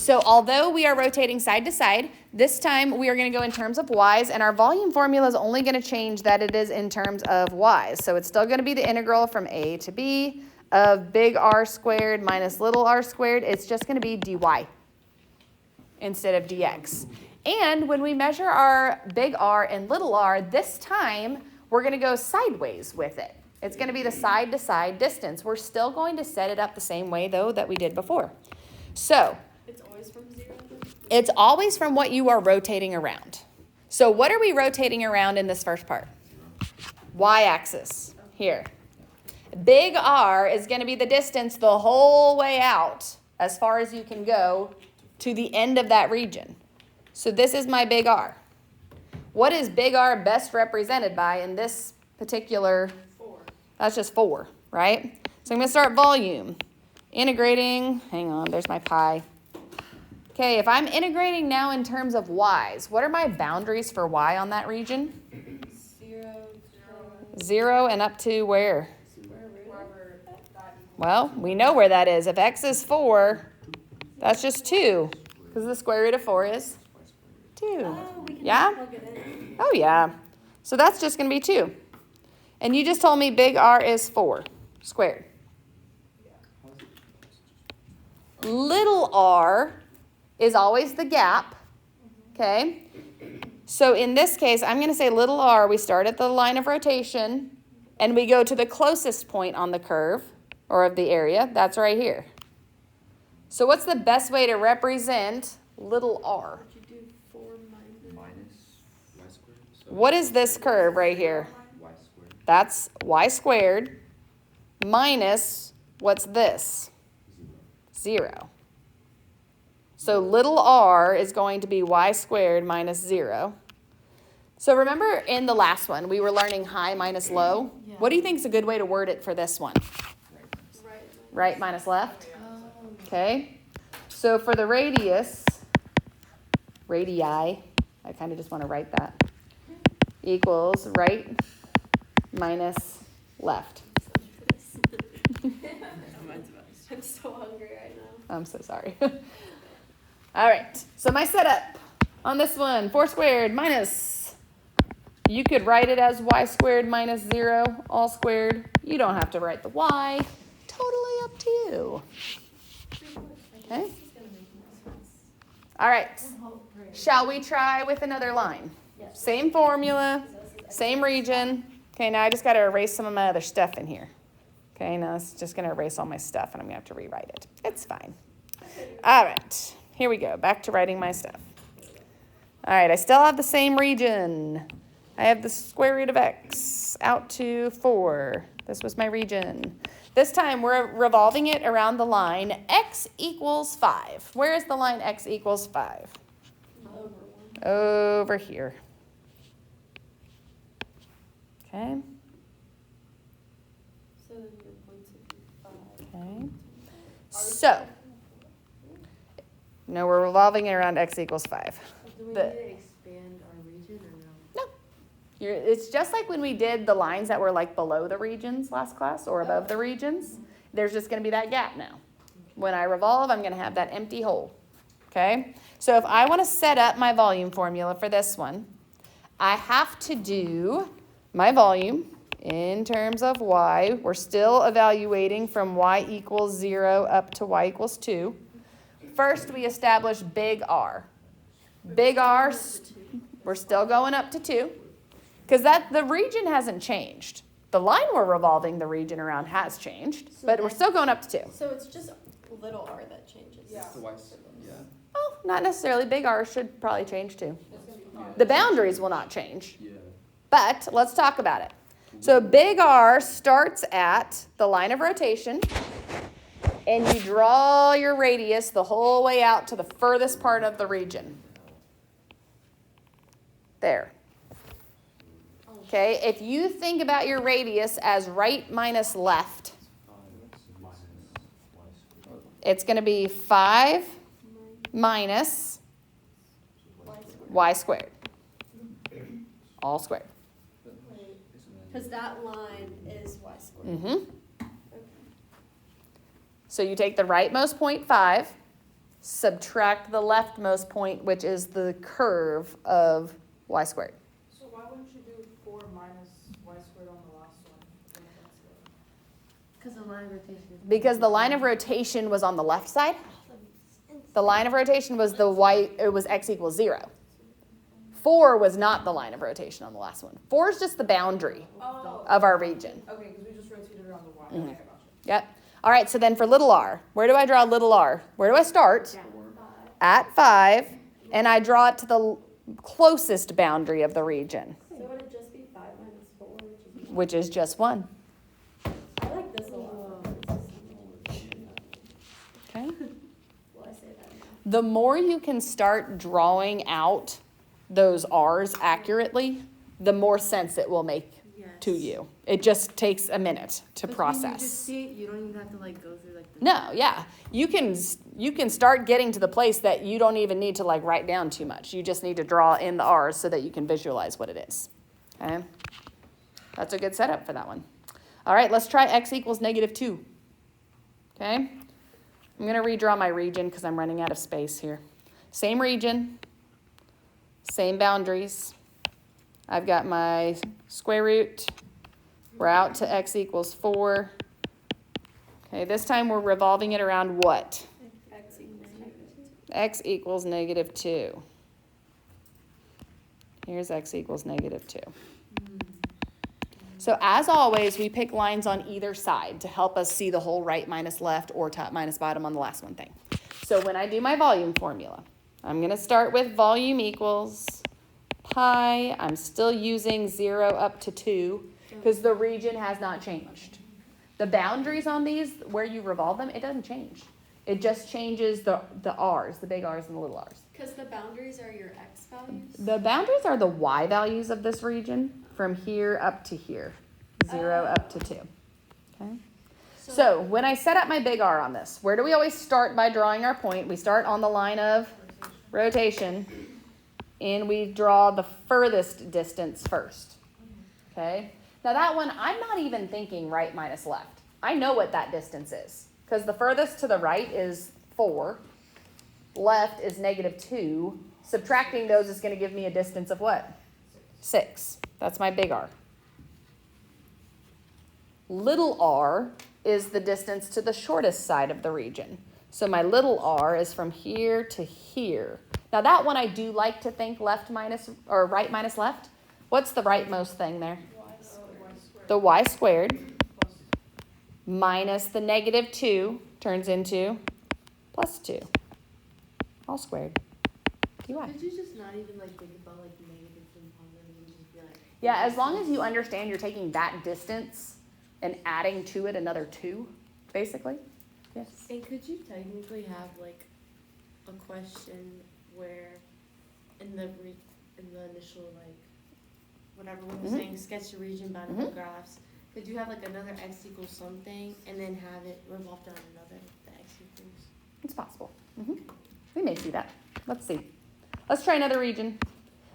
So although we are rotating side to side, this time we are going to go in terms of y's, and our volume formula is only going to change that it is in terms of y's. So it's still going to be the integral from a to b of big R squared minus little r squared. It's just going to be dy instead of dx. And when we measure our big R and little r, this time we're going to go sideways with it. It's going to be the side-to-side distance. We're still going to set it up the same way, though, that we did before. So it's always from 0? It's always from what you are rotating around. So what are we rotating around in this first part? Y-axis here. Big R is going to be the distance the whole way out as far as you can go to the end of that region. So this is my big R. What is big R best represented by in this particular? 4. That's just 4, right? So I'm going to start volume. Integrating, hang on, there's my pi. Okay, if I'm integrating now in terms of y's, what are my boundaries for y on that region? 0 and up to where? Well, we know where that is. If x is 4, that's just 2, because the square root of 4 is 2. Yeah? Oh, yeah. So that's just going to be 2. And you just told me big R is 4 squared. Little r is always the gap, okay? So in this case, I'm going to say little r, we start at the line of rotation, and we go to the closest point on the curve, or of the area. That's right here. So what's the best way to represent little r? Would you do 4 minus y squared? So What is this curve right here? y squared. That's y squared minus, what's this? 0. So little r is going to be y squared minus 0. So remember in the last one, we were learning high minus low. Yeah. What do you think is a good way to word it for this one? Right minus left? Okay. So for the radius, radii, I kind of just want to write that, equals right minus left. I'm so hungry right now. I'm so sorry. All right, so my setup on this one, 4 squared minus, you could write it as y squared minus 0, all squared. You don't have to write the y. Totally up to you. Okay? All right, shall we try with another line? Same formula, same region. Okay, now I just got to erase some of my other stuff in here. Okay, now it's just going to erase all my stuff, and I'm going to have to rewrite it. It's fine. All right, here we go. Back to writing my stuff. All right, I still have the same region. I have the square root of x out to 4. This was my region. This time, we're revolving it around the line x equals 5. Where is the line x equals 5? Over here. Okay. Okay. So, no, we're revolving it around x equals 5. Do we need to expand our region or no? No. It's just like when we did the lines that were like below the regions last class or above the regions. There's just going to be that gap now. When I revolve, I'm going to have that empty hole. Okay? So if I want to set up my volume formula for this one, I have to do my volume in terms of y. We're still evaluating from y equals 0 up to y equals 2. First, we establish big R. Big R, we're still going up to 2. Because the region hasn't changed. The line we're revolving the region around has changed, but we're still going up to 2. So it's just little r that changes. Yeah. So yeah. Oh, not necessarily. Big R should probably change too. The boundaries will not change. Yeah. But let's talk about it. So big R starts at the line of rotation, and you draw your radius the whole way out to the furthest part of the region. There. Okay, if you think about your radius as right minus left, it's going to be 5 minus y squared. All squared. Because that line is y squared. Mm-hmm. So you take the rightmost point 5, subtract the leftmost point, which is the curve of y squared. So why wouldn't you do 4 minus y squared on the last one? Because the line of rotation. Because the line of rotation was on the left side. The line of rotation was it was x equals 0. 4 was not the line of rotation on the last one. 4 is just the boundary of our region. Okay, because we just rotated around the y. Mhm. Okay, I gotcha. Yep. All right, so then for little r, where do I draw little r? Where do I start? At 5, and I draw it to the closest boundary of the region, So would it just be 5 minus 4, which is just 1. I like this a lot. Okay. Well, I say that now. The more you can start drawing out those r's accurately, the more sense it will make to you. It just takes a minute to process. When you just see it, you don't even have to like go through like the. No, yeah. You can start getting to the place that you don't even need to like write down too much. You just need to draw in the r's so that you can visualize what it is. Okay? That's a good setup for that one. All right, let's try x equals -2. Okay? I'm going to redraw my region because I'm running out of space here. Same region, same boundaries. I've got my square root. We're out to x equals 4. Okay, this time we're revolving it around what? X equals -2. Here's x equals -2. So as always, we pick lines on either side to help us see the whole right minus left or top minus bottom on the last one thing. So when I do my volume formula, I'm going to start with volume equals pi. I'm still using 0 up to 2 because the region has not changed. The boundaries on these, where you revolve them, it doesn't change. It just changes the r's, the big r's and the little r's. Because the boundaries are your x values? The boundaries are the y values of this region from here up to here, 0 up to 2. Okay. So when I set up my big R on this, where do we always start by drawing our point? We start on the line of rotation, and we draw the furthest distance first. Okay. Now that one, I'm not even thinking right minus left. I know what that distance is because the furthest to the right is 4. Left is -2. Subtracting those is going to give me a distance of what? 6. That's my big R. Little r is the distance to the shortest side of the region. So my little r is from here to here. Now that one I do like to think left minus or right minus left. What's the rightmost thing there? The y squared minus the -2 turns into +2. All squared. dy. Could you just not even like think about like negatives and positives and just be like? Yeah, as long as you understand you're taking that distance and adding to it another 2, basically. Yes. And could you technically have like a question where in the initial like whatever we were saying sketch the region boundary graphs, could you have like another x equals something and then have it revolved around another the x equals? It's possible. We may see that. Let's see. Let's try another region.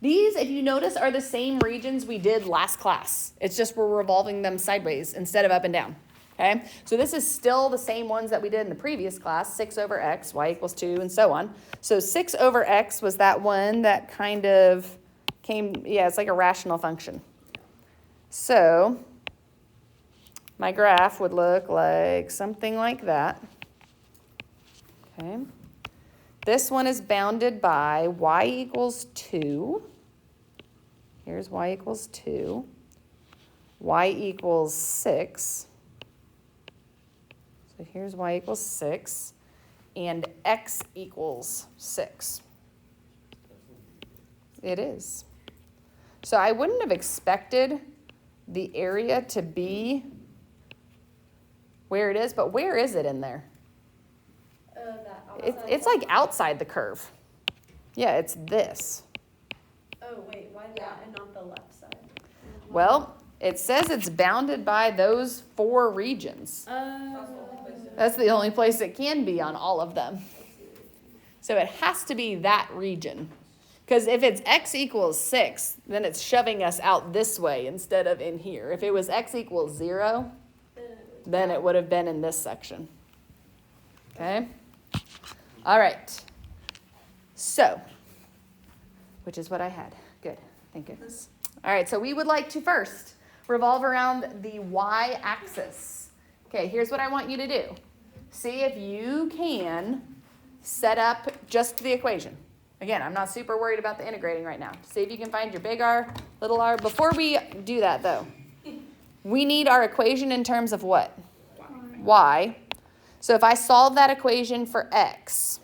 These, if you notice, are the same regions we did last class. It's just we're revolving them sideways instead of up and down. Okay? So this is still the same ones that we did in the previous class, 6 over x, y equals 2, and so on. So 6 over x was that one that kind of came, yeah, it's like a rational function. So my graph would look like something like that. Okay? This one is bounded by y equals 2. Here's y equals 2. Y equals 6. So here's y equals 6. And x equals 6. It is. So I wouldn't have expected the area to be where it is, but where is it in there? It's like outside the curve. Yeah, it's this. Oh, wait, why that and not the left side? Well, it says it's bounded by those 4 regions. That's the only place it can be on all of them. So it has to be that region. Because if it's x equals 6, then it's shoving us out this way instead of in here. If it was x equals 0, then it would have been in this section. Okay? All right. So, which is what I had. Good. Thank goodness. All right, so we would like to first revolve around the y-axis. Okay, here's what I want you to do. See if you can set up just the equation. Again, I'm not super worried about the integrating right now. See if you can find your big R, little r. Before we do that, though, we need our equation in terms of what? Y. So if I solve that equation for x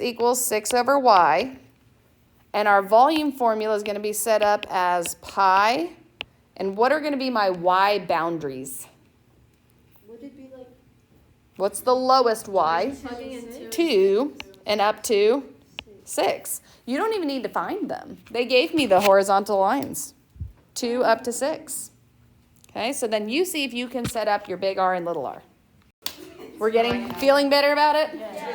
equals 6 over y, and our volume formula is going to be set up as pi, and what are going to be my y boundaries? Would it be like What's the lowest y? 2 and 2 and up to 6. You don't even need to find them. They gave me the horizontal lines. 2 up to 6. Okay, so then you see if you can set up your big R and little r. We're feeling better about it?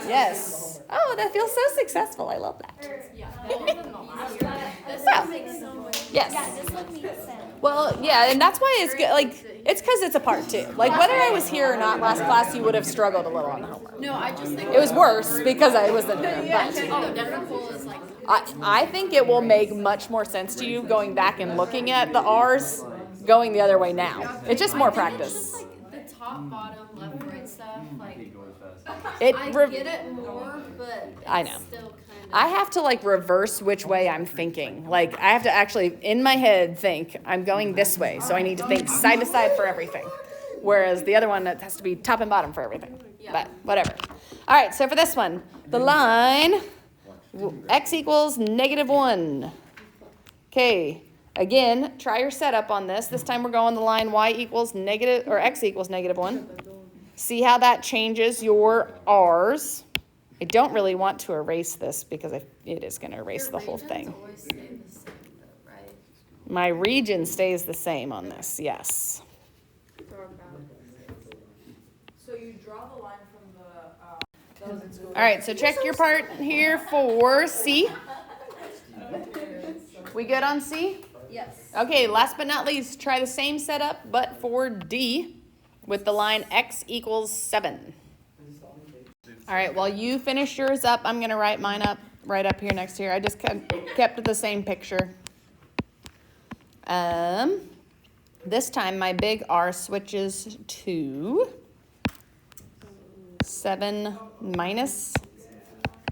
Yes. Oh, that feels so successful. I love that. Well, yes. Well, yeah, and that's why it's good. Like, it's because it's a part two. Like, whether I was here or not last class, you would have struggled a little on the homework. No, I just think It was worse because I wasn't there. But difficult is like I think it will make much more sense to you going back and looking at the R's going the other way now. It's just more practice. like the top, bottom, left, right stuff. Like It I get it more, but it's I know. still kind of. I have to like reverse which way I'm thinking. Like I have to actually in my head think I'm going this way. So I need to think side to side for everything. Whereas the other one it has to be top and bottom for everything. But whatever. All right, so for this one, the line x equals -1. Okay. Again, try your setup on this. This time we're going the line y equals negative or x equals -1. See how that changes your r's. I don't really want to erase this because it is going to erase the whole thing. Always stay the same though, right? My region stays the same on this, yes. So you draw the line from the, All right, so check your part here for C. We good on C? Yes. Okay, last but not least, try the same setup, but for D with the line x equals 7. All right, while you finish yours up, I'm going to write mine up right up here next to here. I just kept the same picture. This time my big R switches to 7 minus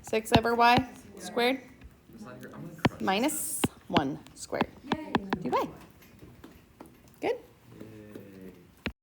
6 over y squared minus 1 squared. Yay.